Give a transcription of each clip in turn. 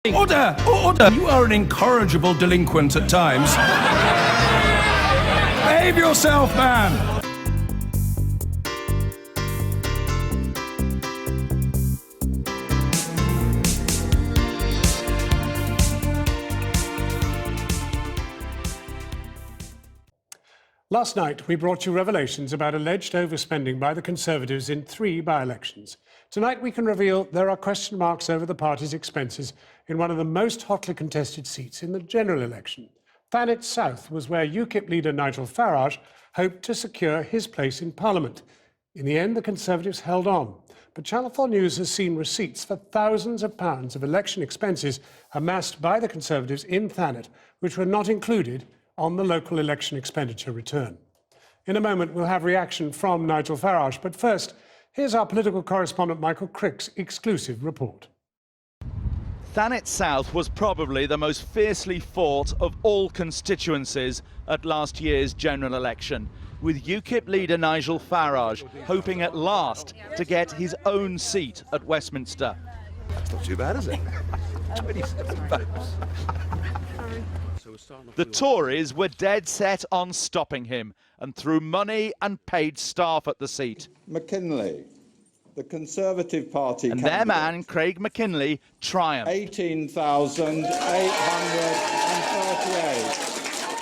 Order! Order! You are an incorrigible delinquent at times. Behave yourself, man! Last night, we brought you revelations about alleged overspending by the Conservatives in 3 by-elections. Tonight, we can reveal there are question marks over the party's expenses in one of the most hotly contested seats in the general election. Thanet South was where UKIP leader Nigel Farage hoped to secure his place in Parliament. In the end, the Conservatives held on. But Channel 4 News has seen receipts for thousands of pounds of election expenses amassed by the Conservatives in Thanet, which were not included on the local election expenditure return. In a moment, we'll have reaction from Nigel Farage, but first, here's our political correspondent Michael Crick's exclusive report. Thanet South was probably the most fiercely fought of all constituencies at last year's general election, with UKIP leader Nigel Farage hoping at last to get his own seat at Westminster. That's not too bad, is it? 27 votes. The Tories were dead set on stopping him and threw money and paid staff at the seat. McKinley, the Conservative Party and their man, Craig McKinley, triumphed. 18,838.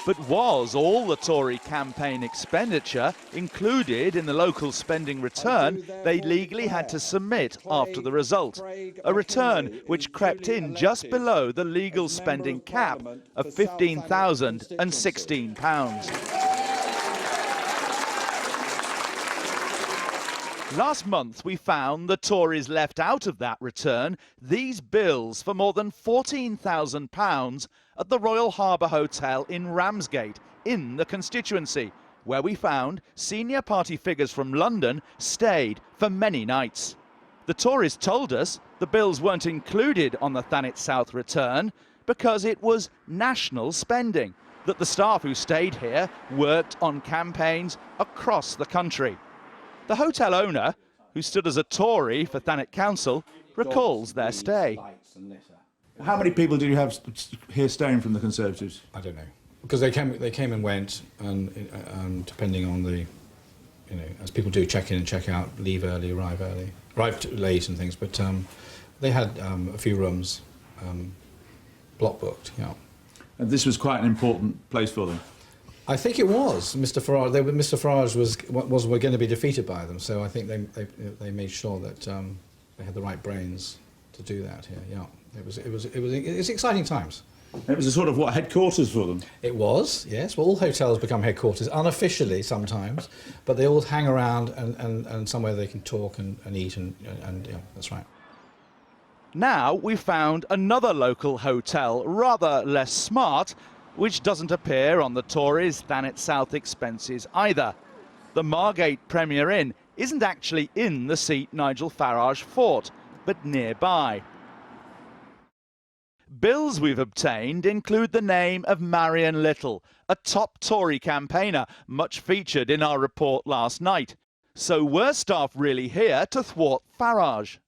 But was all the Tory campaign expenditure included in the local spending return they legally had to submit after the result? A return which crept in just below the legal spending cap of £15,016. Last month, we found the Tories left out of that return these bills for more than £14,000 at the Royal Harbour Hotel in Ramsgate, in the constituency, where we found senior party figures from London stayed for many nights. The Tories told us the bills weren't included on the Thanet South return because it was national spending, that the staff who stayed here worked on campaigns across the country. The hotel owner, who stood as a Tory for Thanet Council, recalls their stay. How many people did you have here staying from the Conservatives? I don't know, because they came and went, and depending on the, as people do, check in and check out, leave early, arrive late and things. But they had a few rooms block booked. Yeah. And this was quite an important place for them. I think it was Mr. Farage. Mr. Farage was going to be defeated by them, so I think they made sure that they had the right brains to do that here. Yeah, it was exciting times. It was a sort of headquarters for them. It was, yes. Well, all hotels become headquarters unofficially sometimes, but they all hang around and somewhere they can talk and eat and yeah, that's right. Now we found another local hotel, rather less smart, which doesn't appear on the Tories' Thanet South expenses either. The Margate Premier Inn isn't actually in the seat Nigel Farage fought, but nearby. Bills we've obtained include the name of Marion Little, a top Tory campaigner, much featured in our report last night. So were staff really here to thwart Farage?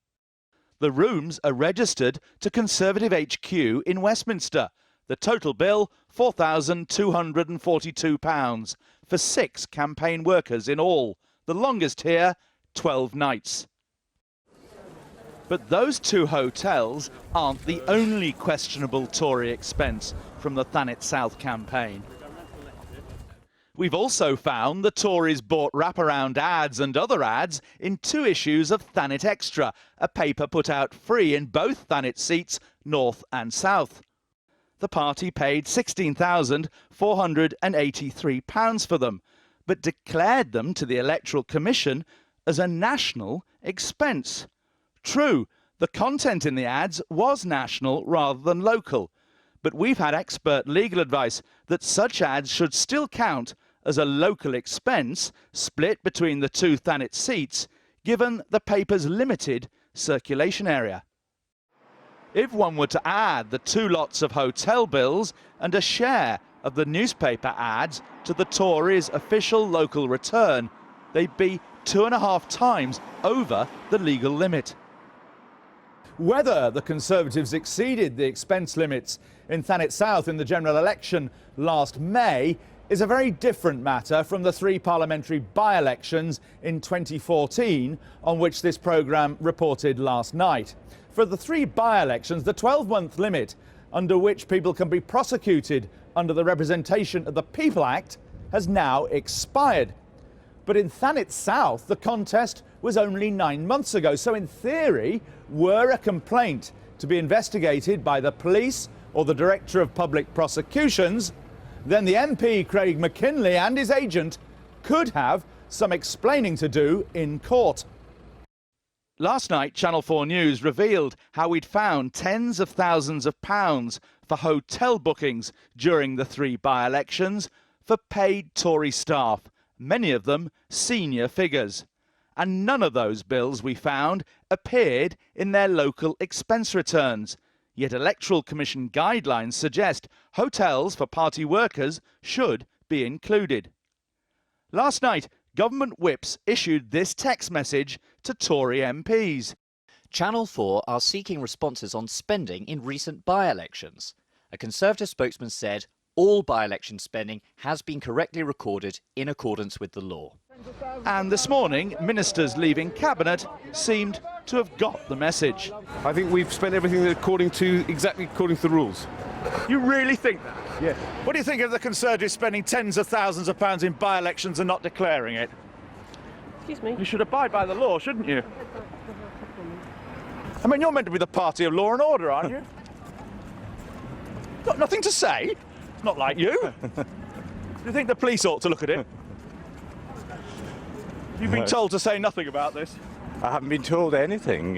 The rooms are registered to Conservative HQ in Westminster. The total bill, £4,242 for 6 campaign workers in all. The longest here, 12 nights. But those 2 hotels aren't the only questionable Tory expense from the Thanet South campaign. We've also found the Tories bought wraparound ads and other ads in 2 issues of Thanet Extra, a paper put out free in both Thanet seats, north and south. The party paid £16,483 for them, but declared them to the Electoral Commission as a national expense. True, the content in the ads was national rather than local, but we've had expert legal advice that such ads should still count as a local expense split between the 2 Thanet seats, given the paper's limited circulation area. If one were to add the 2 lots of hotel bills and a share of the newspaper ads to the Tories' official local return, they'd be 2.5 times over the legal limit. Whether the Conservatives exceeded the expense limits in Thanet South in the general election last May is a very different matter from the 3 parliamentary by-elections in 2014 on which this programme reported last night. For the 3 by-elections, the 12-month limit under which people can be prosecuted under the Representation of the People Act has now expired. But in Thanet South, the contest was only 9 months ago. So in theory, were a complaint to be investigated by the police or the Director of Public Prosecutions, then the MP, Craig McKinley, and his agent could have some explaining to do in court. Last night, Channel 4 News revealed how we'd found tens of thousands of pounds for hotel bookings during the 3 by-elections for paid Tory staff, many of them senior figures. And none of those bills we found appeared in their local expense returns. Yet Electoral Commission guidelines suggest hotels for party workers should be included. Last night, government whips issued this text message to Tory MPs. Channel 4 are seeking responses on spending in recent by-elections. A Conservative spokesman said all by-election spending has been correctly recorded in accordance with the law. And this morning, ministers leaving Cabinet seemed to have got the message. I think we've spent everything exactly according to the rules. You really think that? Yes. What do you think of the Conservatives spending tens of thousands of pounds in by-elections and not declaring it? Excuse me? You should abide by the law, shouldn't you? I mean, you're meant to be the party of law and order, aren't you? Got nothing to say? It's not like you. Do you think the police ought to look at it? You've been told to say nothing about this. I haven't been told anything.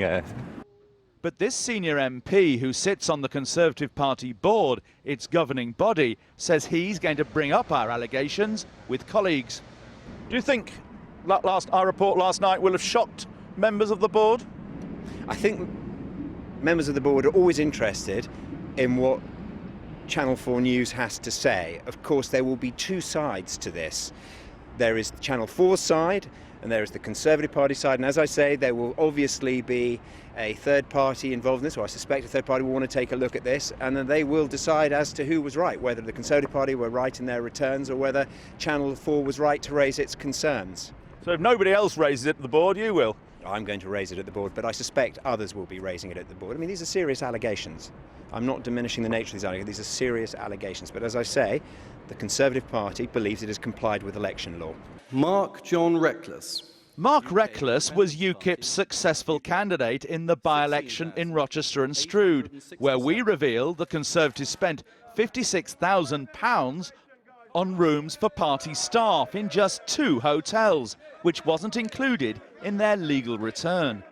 But this senior MP who sits on the Conservative Party board, its governing body, says he's going to bring up our allegations with colleagues. Do you think our report last night will have shocked members of the board? I think members of the board are always interested in what Channel 4 News has to say. Of course, there will be 2 sides to this. There is Channel 4's side, and there is the Conservative Party side, and as I say, there will obviously be a third party involved in this, or I suspect a third party will want to take a look at this, and then they will decide as to who was right, whether the Conservative Party were right in their returns or whether Channel 4 was right to raise its concerns. So if nobody else raises it at the board, you will? I'm going to raise it at the board, but I suspect others will be raising it at the board. I mean, these are serious allegations. I'm not diminishing the nature of these allegations. These are serious allegations. But as I say, the Conservative Party believes it has complied with election law. Mark John Reckless. Mark Reckless was UKIP's successful candidate in the by-election in Rochester and Stroud, where we revealed the Conservatives spent £56,000 on rooms for party staff in just 2 hotels, which wasn't included in their legal return.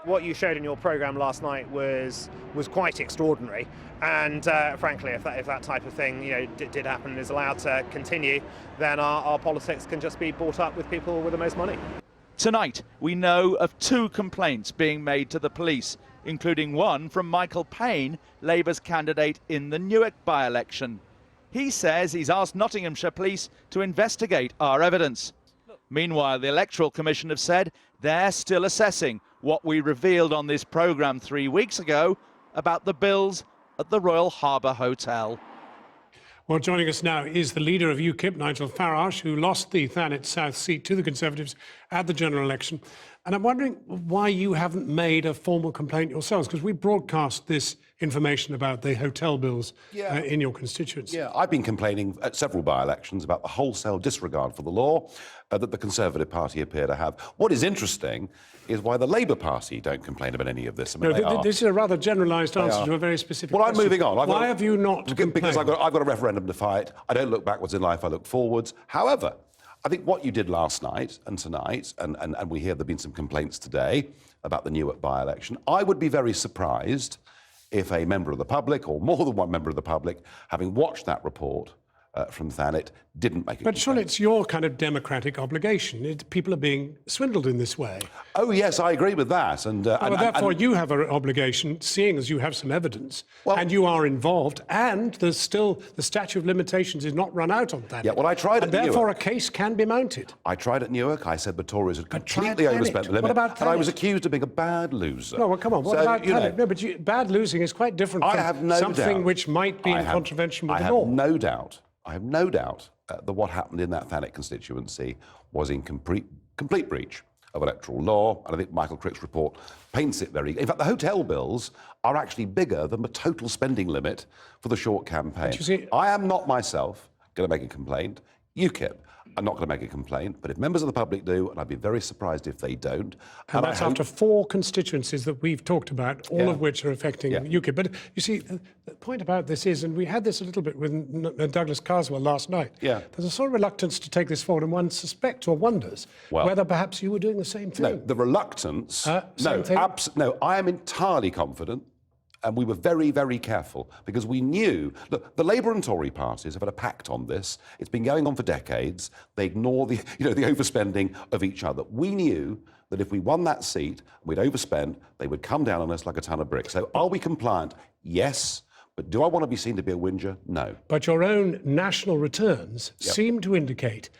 What you showed in your programme last night was quite extraordinary, and frankly, if that type of thing did happen and is allowed to continue, then our politics can just be bought up with people with the most money. Tonight, we know of 2 complaints being made to the police, including one from Michael Payne, Labour's candidate in the Newark by-election. He says he's asked Nottinghamshire Police to investigate our evidence. Meanwhile, the Electoral Commission have said they're still assessing what we revealed on this programme 3 weeks ago about the bills at the Royal Harbour Hotel. Well, joining us now is the leader of UKIP, Nigel Farage, who lost the Thanet South seat to the Conservatives at the general election. And I'm wondering why you haven't made a formal complaint yourselves, because we broadcast this information about the hotel bills in your constituency. Yeah, I've been complaining at several by-elections about the wholesale disregard for the law that the Conservative Party appear to have. What is interesting is why the Labour Party don't complain about any of this. I mean, this is a rather generalised answer to a very specific question. I'm moving on. Why have you not complained? Because I've got a referendum to fight. I don't look backwards in life, I look forwards. However, I think what you did last night and tonight, and we hear there have been some complaints today about the Newark by-election, I would be very surprised if a member of the public, or more than one member of the public, having watched that report, from Thanet, didn't make a But complaint. surely it's your kind of democratic obligation. People are being swindled in this way. Oh, yes, I agree with that. Therefore, you have an obligation, seeing as you have some evidence, and you are involved, and there's still the statute of limitations is not run out on that. Yeah, well, I tried and at therefore Newark. a case can be mounted. I tried at Newark. I said the Tories had completely Thanet. overspent the limit. What about and I was Thanet? accused of being a bad loser. No, well, come on. What So, about you know, Thanet? No, but bad losing is quite different from I have no something doubt. which might be in contravention with I the have law. no doubt. I have no doubt that what happened in that Thanet constituency was in complete breach of electoral law, and I think Michael Crick's report paints it very... In fact, the hotel bills are actually bigger than the total spending limit for the short campaign. But you see, I am not myself going to make a complaint. UKIP are not going to make a complaint, but if members of the public do, and I'd be very surprised if they don't... And that's after 4 constituencies that we've talked about, all of which are affecting UKIP. But you see, the point about this is, and we had this a little bit with Douglas Carswell last night, there's a sort of reluctance to take this forward, and one suspects or wonders whether perhaps you were doing the same thing. No, the reluctance... same thing? No, I am entirely confident. And we were very, very careful because we knew... Look, the Labour and Tory parties have had a pact on this. It's been going on for decades. They ignore the overspending of each other. We knew that if we won that seat, we'd overspend, they would come down on us like a ton of bricks. So are we compliant? Yes. But do I want to be seen to be a whinger? No. But your own national returns seem to indicate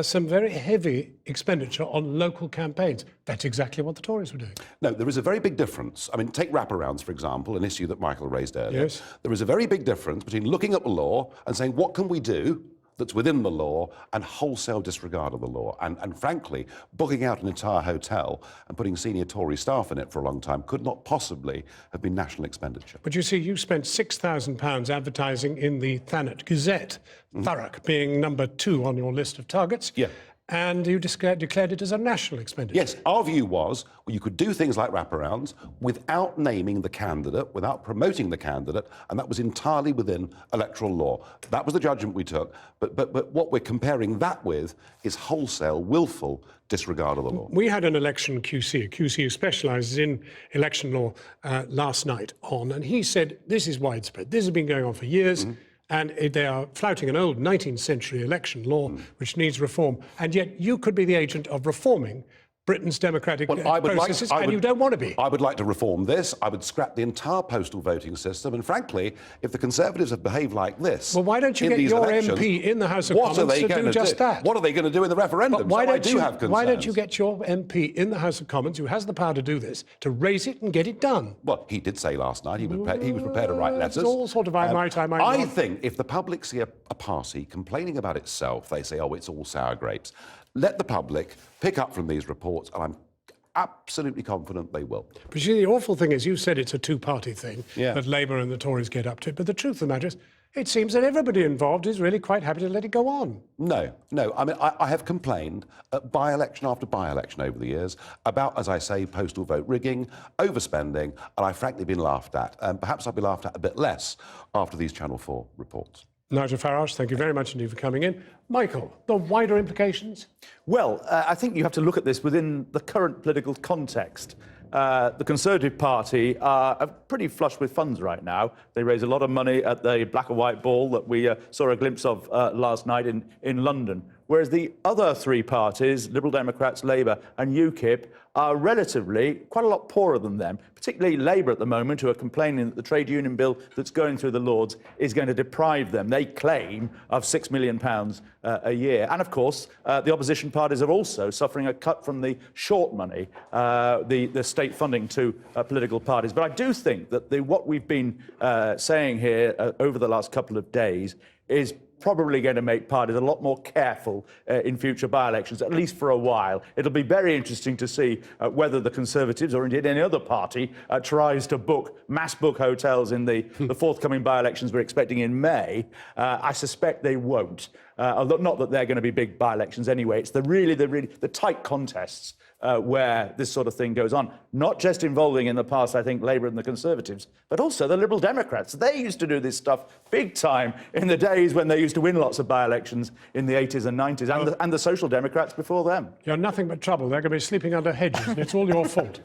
some very heavy expenditure on local campaigns. That's exactly what the Tories were doing. No, there is a very big difference. I mean, take wraparounds, for example, an issue that Michael raised earlier. Yes. There is a very big difference between looking at the law and saying, what can we do that's within the law, and wholesale disregard of the law. And frankly, booking out an entire hotel and putting senior Tory staff in it for a long time could not possibly have been national expenditure. But you see, you spent £6,000 advertising in the Thanet Gazette, Farage being number 2 on your list of targets. Yeah. And you declared it as a national expenditure. Yes, our view was you could do things like wraparounds without naming the candidate, without promoting the candidate, and that was entirely within electoral law. That was the judgment we took. But what we're comparing that with is wholesale, willful disregard of the law. We had an election QC, a QC who specialises in election law last night on, and he said this is widespread. This has been going on for years. And they are flouting an old 19th century election law which needs reform. And yet you could be the agent of reforming Britain's democratic processes, and you don't want to be. I would like to reform this. I would scrap the entire postal voting system. And frankly, if the Conservatives have behaved like this... Well, why don't you get your MP in the House of Commons to do just that? What are they going to do in the referendum? But why don't you get your MP in the House of Commons, who has the power to do this, to raise it and get it done? Well, he did say last night he was prepared to write letters. It's all sort of I might not. I think if the public see a party complaining about itself, they say, oh, it's all sour grapes. Let the public pick up from these reports, and I'm absolutely confident they will. But you see, the awful thing is, you said it's a two-party thing, that Labour and the Tories get up to. But the truth of the matter is, it seems that everybody involved is really quite happy to let it go on. No. I mean, I have complained at by-election after by-election over the years about, as I say, postal vote rigging, overspending, and I've frankly been laughed at. And perhaps I'll be laughed at a bit less after these Channel 4 reports. Nigel Farage, thank you very much indeed for coming in. Michael, the wider implications? Well, I think you have to look at this within the current political context. The Conservative Party are pretty flush with funds right now. They raise a lot of money at the black and white ball that we saw a glimpse of last night in London. Whereas the other 3 parties, Liberal Democrats, Labour and UKIP, are relatively quite a lot poorer than them, particularly Labour at the moment, who are complaining that the trade union bill that's going through the Lords is going to deprive them, they claim, of £6 million a year. And, of course, the opposition parties are also suffering a cut from the short money, the state funding to political parties. But I do think that what we've been saying here over the last couple of days is probably going to make parties a lot more careful in future by-elections, at least for a while. It'll be very interesting to see whether the Conservatives, or indeed any other party, tries to mass book hotels in the forthcoming by-elections we're expecting in May. I suspect they won't. Although not that they're going to be big by-elections anyway. It's the tight contests where this sort of thing goes on, not just involving in the past, I think, Labour and the Conservatives, but also the Liberal Democrats. They used to do this stuff big time in the days when they used to win lots of by-elections in the 80s and 90s, and the Social Democrats before them. You're nothing but trouble. They're going to be sleeping under hedges, and it's all your fault.